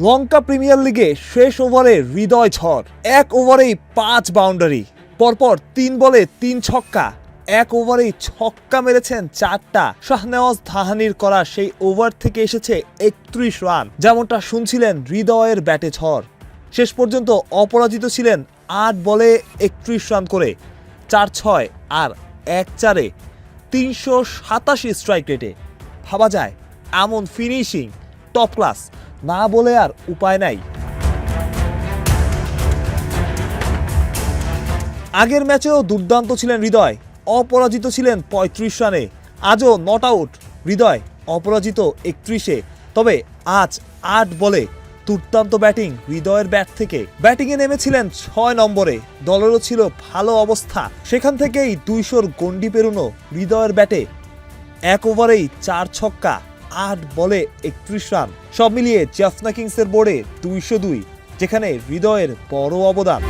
লঙ্কা premier লিগে শেষ ওভারে হৃদয় ঝড়, এক ওভারেই 5 বাউন্ডারি, পরপর 3 বলে 3 ছক্কা, এক ওভারেই ছক্কা মেরেছেন 4টা। শাহনেওয়াজ ধাহানির করা সেই ওভার থেকে এসেছে 31 রান। যেমনটা শুনছিলেন, হৃদয়ের ব্যাটে ঝড়। শেষ পর্যন্ত অপরাজিত ছিলেন 8 বলে 31 রান করে, 4-6 আর 1-4-এ 387 স্ট্রাইক রেটে। ভাবা যায় এমন ফিনিশিং টপ ক্লাস, না বলে আর উপায় নাই। আগের ম্যাচেও দুর্দান্ত ছিলেন হৃদয়, অপরাজিত ছিলেন 35 রানে। আজও নট আউট হৃদয়, অপরাজিত 31-এ। তবে আজ 8 বলে দুর্দান্ত ব্যাটিং হৃদয়ের ব্যাট থেকে। ব্যাটিংয়ে নেমেছিলেন 6 নম্বরে, দলেরও ছিল ভালো অবস্থা। সেখান থেকেই 200-র গন্ডি পেরোনো হৃদয়ের ব্যাটে। এক ওভারেই 4 ছক্কা, 8 বলে 31 রান। সব মিলিয়ে জাফনা কিংসের বোর্ডে 202, যেখানে হৃদয়ের বড় অবদান।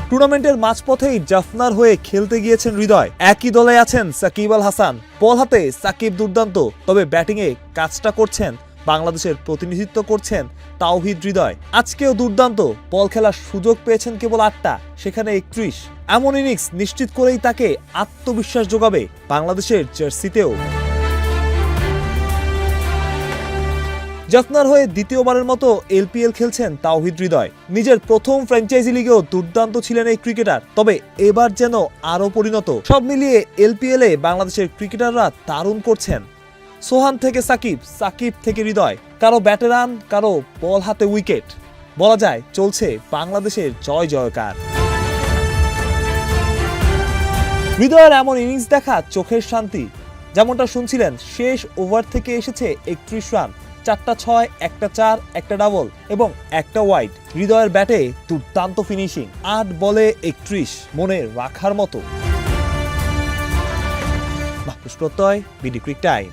টুর্নামেন্টের মাঝপথেই জাফনার হয়ে খেলতে গিয়েছেন হৃদয়। একই দলে আছেন সাকিব আল হাসান। বল হাতে সাকিব দুর্দান্ত, তবে ব্যাটিংয়ে কাজটা করছেন, বাংলাদেশের প্রতিনিধিত্ব করছেন তাওহিদ হৃদয়। আজকেও দুর্দান্ত, বল খেলার সুযোগ পেয়েছেন কেবল 8টা, সেখানে 31। এমন ইনিংস নিশ্চিত করেই তাকে আত্মবিশ্বাস যোগাবে বাংলাদেশের জার্সিতেও। জাফনার হয়ে দ্বিতীয়বারের মতো এলপিএল খেলছেন তাওহিদ হৃদয়। নিজের প্রথম ফ্র্যাঞ্চাইজি লিগেও দুর্দান্ত ছিলেন এই ক্রিকেটার, তবে এবার যেন আরও পরিণত। সব মিলিয়ে এলপিএলে বাংলাদেশের ক্রিকেটাররা দারুণ করছেন। সোহান থেকে সাকিব, সাকিব থেকে হৃদয়, কারো ব্যাটে রান, কারো বল হাতে উইকেট। বলা যায় চলছে বাংলাদেশের জয় জয়কার। হৃদয়ের এমন ইনিংস দেখা চোখের শান্তি। যেমনটা শুনছিলেন, শেষ ওভার থেকে এসেছে 31 রান, 4টা 6, 1টা 4, 1টা ডাবল এবং 1টা ওয়াইড। হৃদয়ের ব্যাটে দুর্দান্ত ফিনিশিং, 8 বলে 31, মনে রাখার মতো। মাহফুজ প্রত্যয়, বিডি ক্রিক টাইম।